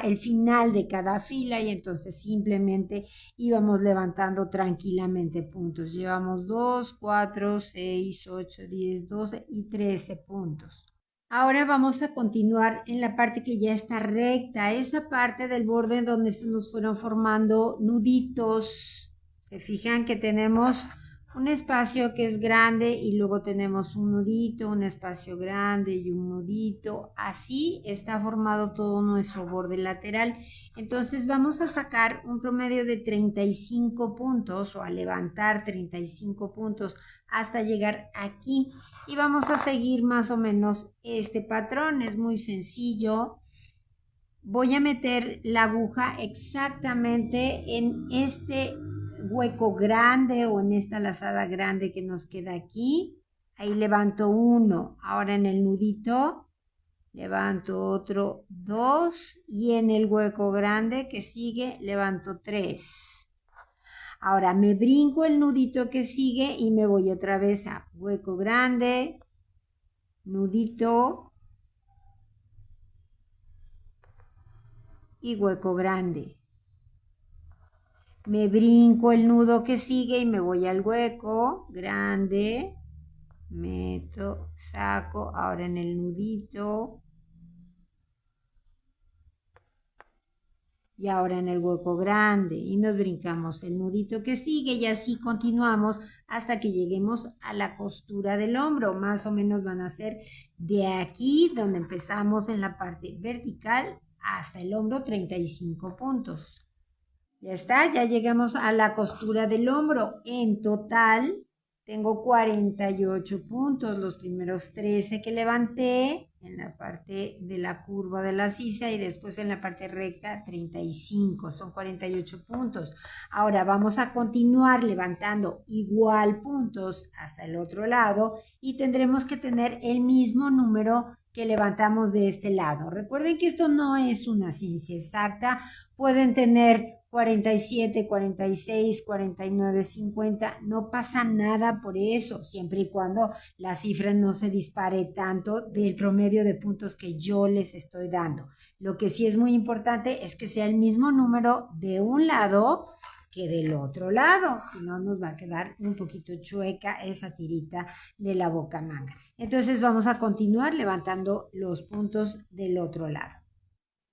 el final de cada fila y entonces simplemente íbamos levantando tranquilamente puntos. Llevamos 2, 4, 6, 8, 10, 12 y 13 puntos. Ahora vamos a continuar en la parte que ya está recta, esa parte del borde donde se nos fueron formando nuditos. Se fijan que tenemos un espacio que es grande y luego tenemos un nudito, un espacio grande y un nudito. Así está formado todo nuestro borde lateral. Entonces vamos a sacar un promedio de 35 puntos o a levantar 35 puntos hasta llegar aquí. Y vamos a seguir más o menos este patrón, es muy sencillo. Voy a meter la aguja exactamente en este hueco grande o en esta lazada grande que nos queda aquí. Ahí levanto uno, ahora en el nudito levanto otro dos y en el hueco grande que sigue levanto tres. Ahora me brinco el nudito que sigue y me voy otra vez a hueco grande, nudito y hueco grande. Me brinco el nudo que sigue y me voy al hueco grande, meto, saco, ahora en el nudito y ahora en el hueco grande y nos brincamos el nudito que sigue y así continuamos hasta que lleguemos a la costura del hombro. Más o menos van a ser de aquí donde empezamos en la parte vertical hasta el hombro 35 puntos. Ya está, ya llegamos a la costura del hombro. En total tengo 48 puntos, los primeros 13 que levanté en la parte de la curva de la sisa y después en la parte recta 35, son 48 puntos. Ahora vamos a continuar levantando igual puntos hasta el otro lado y tendremos que tener el mismo número que levantamos de este lado. Recuerden que esto no es una ciencia exacta, pueden tener 47, 46, 49, 50, no pasa nada por eso, siempre y cuando la cifra no se dispare tanto del promedio de puntos que yo les estoy dando. Lo que sí es muy importante es que sea el mismo número de un lado que del otro lado, si no nos va a quedar un poquito chueca esa tirita de la bocamanga. Entonces vamos a continuar levantando los puntos del otro lado.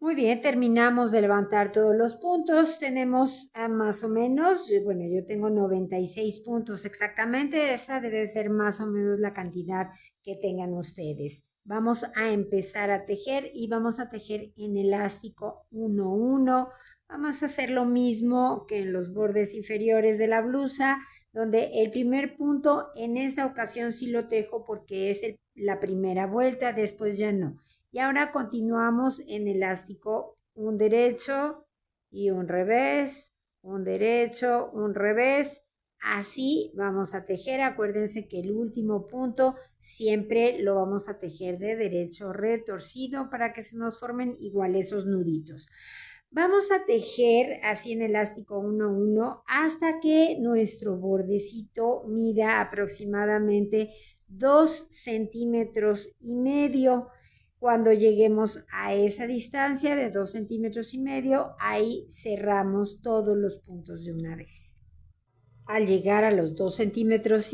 Muy bien, terminamos de levantar todos los puntos. Tenemos más o menos, bueno, yo tengo 96 puntos exactamente. Esa debe ser más o menos la cantidad que tengan ustedes. Vamos a empezar a tejer y vamos a tejer en elástico 1-1. Vamos a hacer lo mismo que en los bordes inferiores de la blusa, donde el primer punto en esta ocasión sí lo tejo porque es la primera vuelta, después ya no. Y ahora continuamos en elástico, un derecho y un revés, un derecho, un revés. Así vamos a tejer. Acuérdense que el último punto siempre lo vamos a tejer de derecho retorcido para que se nos formen igual esos nuditos. Vamos a tejer así en elástico 1-1 hasta que nuestro bordecito mida aproximadamente 2,5 centímetros. Cuando lleguemos a esa distancia de 2,5 centímetros, ahí cerramos todos los puntos de una vez. Al llegar a los 2,5 centímetros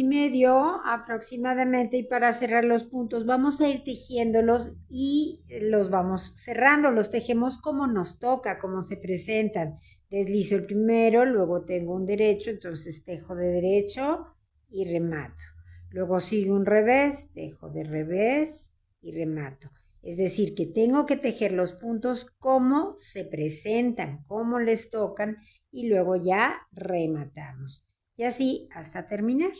aproximadamente, y para cerrar los puntos vamos a ir tejiéndolos y los vamos cerrando, los tejemos como nos toca, como se presentan. Deslizo el primero, luego tengo un derecho, entonces tejo de derecho y remato. Luego sigue un revés, tejo de revés y remato. Es decir, que tengo que tejer los puntos como se presentan, como les tocan, y luego ya rematamos. Y así hasta terminar.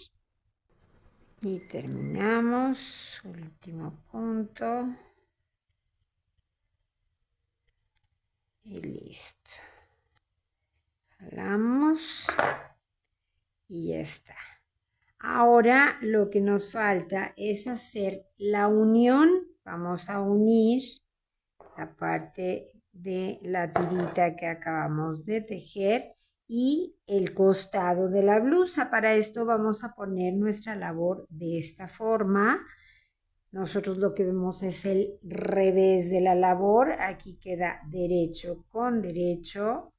Y terminamos, último punto. Y listo. Jalamos y ya está. Ahora lo que nos falta es hacer la unión. Vamos a unir la parte de la tirita que acabamos de tejer y el costado de la blusa. Para esto vamos a poner nuestra labor de esta forma. Nosotros lo que vemos es el revés de la labor. Aquí queda derecho con derecho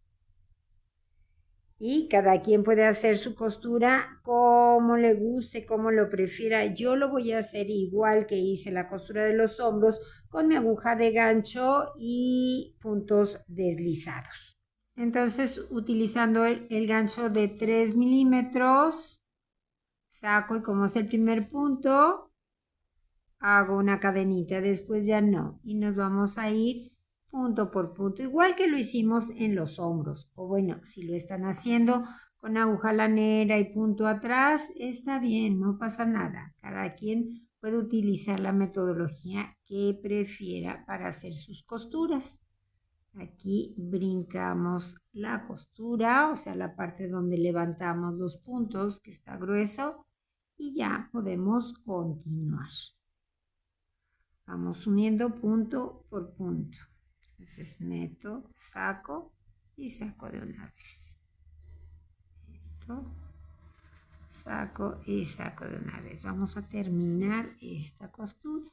Y cada quien puede hacer su costura como le guste, como lo prefiera. Yo lo voy a hacer igual que hice la costura de los hombros con mi aguja de gancho y puntos deslizados. Entonces, utilizando el gancho de 3 milímetros, saco y como es el primer punto, hago una cadenita, después ya no. Y nos vamos a ir punto por punto, igual que lo hicimos en los hombros. O bueno, si lo están haciendo con aguja lanera y punto atrás, está bien, no pasa nada. Cada quien puede utilizar la metodología que prefiera para hacer sus costuras. Aquí brincamos la costura, o sea, la parte donde levantamos los puntos, que está grueso, y ya podemos continuar. Vamos uniendo punto por punto. Entonces meto, saco y saco de una vez. Meto, saco y saco de una vez. Vamos a terminar esta costura.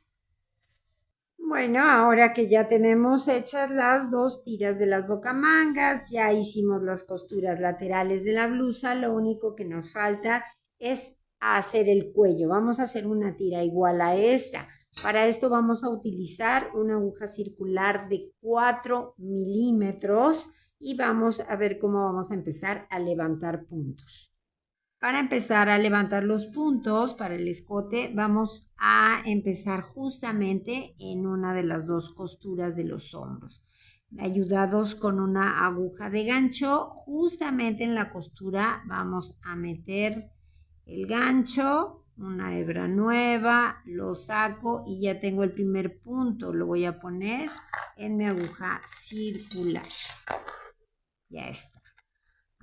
Bueno, ahora que ya tenemos hechas las 2 tiras de las bocamangas, ya hicimos las costuras laterales de la blusa, lo único que nos falta es hacer el cuello. Vamos a hacer una tira igual a esta. Para esto vamos a utilizar una aguja circular de 4 milímetros y vamos a ver cómo vamos a empezar a levantar puntos. Para empezar a levantar los puntos para el escote, vamos a empezar justamente en una de las 2 costuras de los hombros. Ayudados con una aguja de gancho, justamente en la costura vamos a meter el gancho, una hebra nueva, lo saco y ya tengo el primer punto. Lo voy a poner en mi aguja circular. Ya está.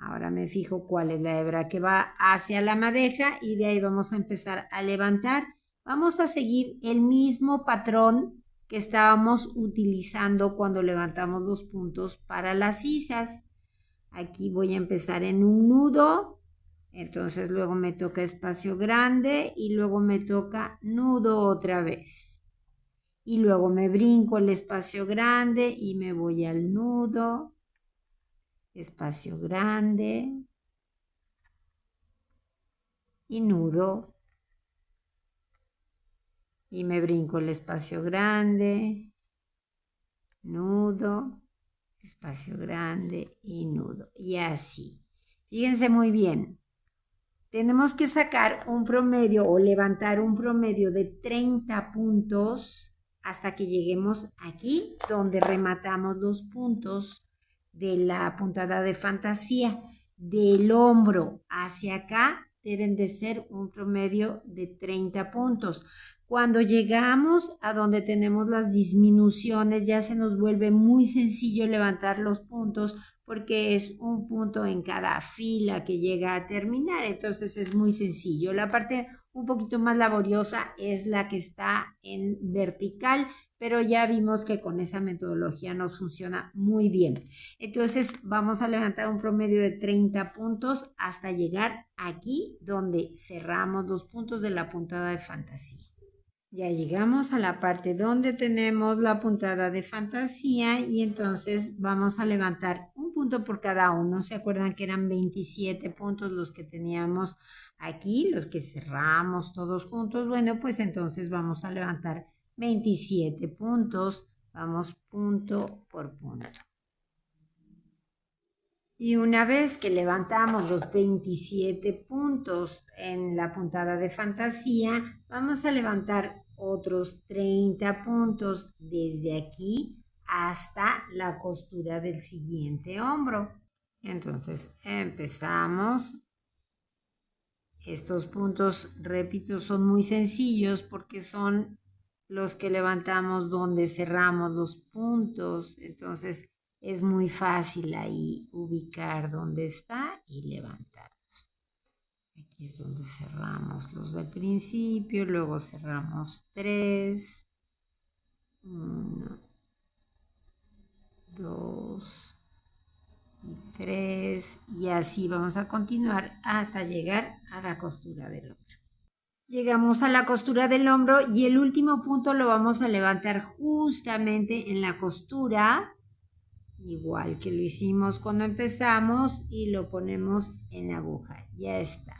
Ahora me fijo cuál es la hebra que va hacia la madeja y de ahí vamos a empezar a levantar. Vamos a seguir el mismo patrón que estábamos utilizando cuando levantamos los puntos para las sisas. Aquí voy a empezar en un nudo, entonces luego me toca espacio grande y luego me toca nudo otra vez. Y luego me brinco el espacio grande y me voy al nudo. Espacio grande y nudo y me brinco el espacio grande, nudo, espacio grande y nudo y así. Fíjense muy bien, tenemos que sacar un promedio o levantar un promedio de 30 puntos hasta que lleguemos aquí donde rematamos los puntos de la puntada de fantasía. Del hombro hacia acá deben de ser un promedio de 30 puntos. Cuando llegamos a donde tenemos las disminuciones, ya se nos vuelve muy sencillo levantar los puntos porque es un punto en cada fila que llega a terminar, entonces es muy sencillo. La parte un poquito más laboriosa es la que está en vertical, pero ya vimos que con esa metodología nos funciona muy bien. Entonces vamos a levantar un promedio de 30 puntos hasta llegar aquí donde cerramos los puntos de la puntada de fantasía. Ya llegamos a la parte donde tenemos la puntada de fantasía y entonces vamos a levantar un punto por cada uno. ¿Se acuerdan que eran 27 puntos los que teníamos aquí, los que cerramos todos juntos? Bueno, pues entonces vamos a levantar 27 puntos. Vamos punto por punto. Y una vez que levantamos los 27 puntos en la puntada de fantasía, vamos a levantar otros 30 puntos desde aquí hasta la costura del siguiente hombro. Entonces empezamos. Estos puntos, repito, son muy sencillos porque son los que levantamos donde cerramos los puntos. Entonces es muy fácil ahí ubicar dónde está y levantarlos. Aquí es donde cerramos los del principio, luego cerramos 3, 1, 2, 3 y así vamos a continuar hasta llegar a la costura del hombro. Llegamos a la costura del hombro y el último punto lo vamos a levantar justamente en la costura igual que lo hicimos cuando empezamos, y lo ponemos en la aguja. Ya está.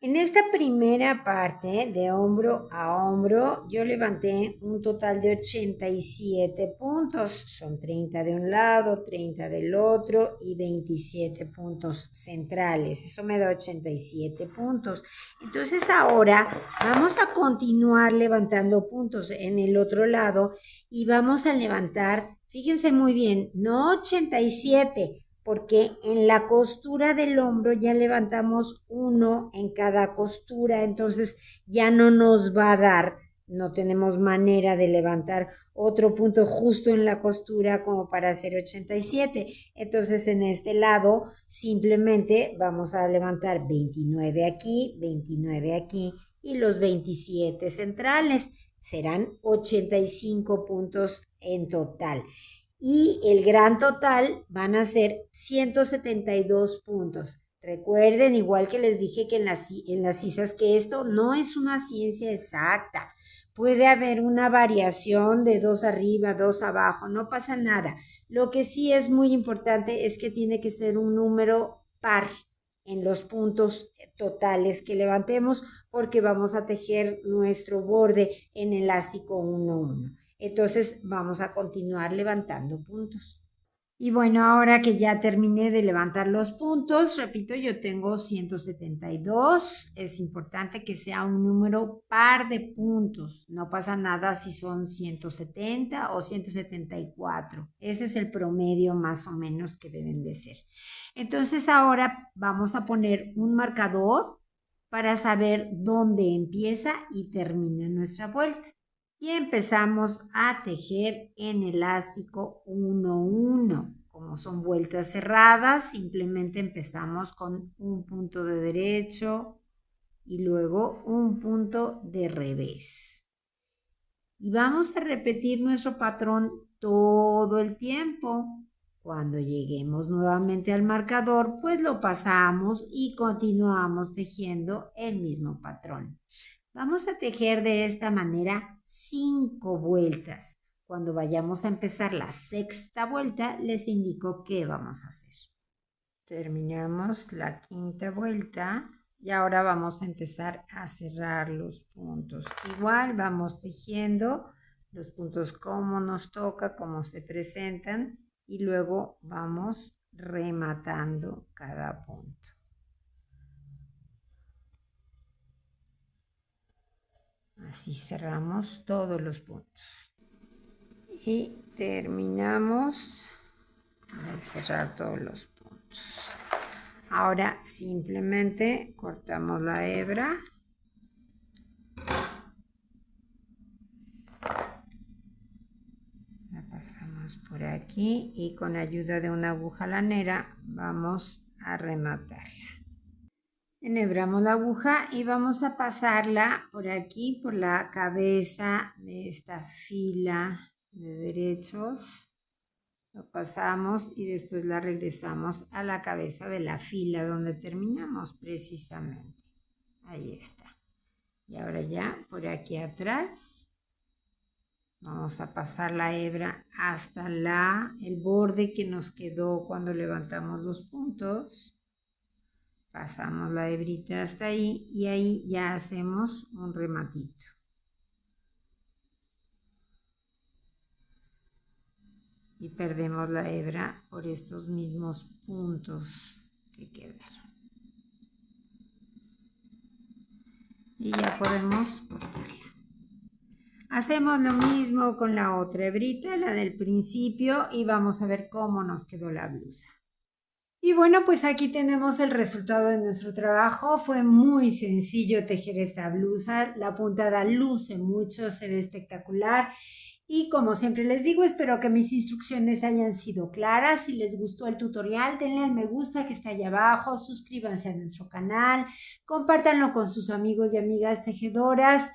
En esta primera parte de hombro a hombro, yo levanté un total de 87 puntos. Son 30 de un lado, 30 del otro y 27 puntos centrales. Eso me da 87 puntos. Entonces ahora vamos a continuar levantando puntos en el otro lado y vamos a levantar, fíjense muy bien, no 87, porque en la costura del hombro ya levantamos uno en cada costura, entonces ya no nos va a dar, no tenemos manera de levantar otro punto justo en la costura como para hacer 87. Entonces en este lado simplemente vamos a levantar 29 aquí y los 27 centrales. Serán 85 puntos en total. Y el gran total van a ser 172 puntos. Recuerden, igual que les dije que en las CISAs, que esto no es una ciencia exacta. Puede haber una variación de 2 arriba, 2 abajo, no pasa nada. Lo que sí es muy importante es que tiene que ser un número par en los puntos totales que levantemos, porque vamos a tejer nuestro borde en elástico 1-1. Entonces vamos a continuar levantando puntos. Y bueno, ahora que ya terminé de levantar los puntos, repito, yo tengo 172. Es importante que sea un número par de puntos. No pasa nada si son 170 o 174. Ese es el promedio más o menos que deben de ser. Entonces ahora vamos a poner un marcador para saber dónde empieza y termina nuestra vuelta. Y empezamos a tejer en elástico 1-1. Como son vueltas cerradas, simplemente empezamos con un punto de derecho y luego un punto de revés. Y vamos a repetir nuestro patrón todo el tiempo. Cuando lleguemos nuevamente al marcador, pues lo pasamos y continuamos tejiendo el mismo patrón. Vamos a tejer de esta manera 5 vueltas. Cuando vayamos a empezar la sexta vuelta, les indico qué vamos a hacer. Terminamos la quinta vuelta y ahora vamos a empezar a cerrar los puntos. Igual vamos tejiendo los puntos como nos toca, como se presentan, y luego vamos rematando cada punto. Así cerramos todos los puntos. Y terminamos de cerrar todos los puntos. Ahora simplemente cortamos la hebra. La pasamos por aquí y con ayuda de una aguja lanera vamos a rematarla. Enhebramos la aguja y vamos a pasarla por aquí, por la cabeza de esta fila de derechos. Lo pasamos y después la regresamos a la cabeza de la fila donde terminamos precisamente. Ahí está. Y ahora ya por aquí atrás vamos a pasar la hebra hasta el borde que nos quedó cuando levantamos los puntos. Pasamos la hebrita hasta ahí y ahí ya hacemos un rematito. Y perdemos la hebra por estos mismos puntos que quedaron. Y ya podemos cortarla. Hacemos lo mismo con la otra hebrita, la del principio, y vamos a ver cómo nos quedó la blusa. Y bueno, pues aquí tenemos el resultado de nuestro trabajo. Fue muy sencillo tejer esta blusa. La puntada luce mucho, se ve espectacular. Y como siempre les digo, espero que mis instrucciones hayan sido claras. Si les gustó el tutorial, denle al me gusta que está allá abajo, suscríbanse a nuestro canal, compártanlo con sus amigos y amigas tejedoras.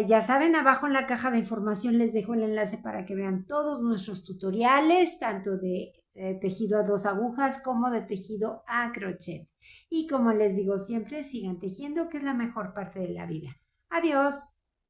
Ya saben, abajo en la caja de información les dejo el enlace para que vean todos nuestros tutoriales, tanto de tejido a 2 agujas como de tejido a crochet. Y como les digo siempre, sigan tejiendo, que es la mejor parte de la vida. Adiós.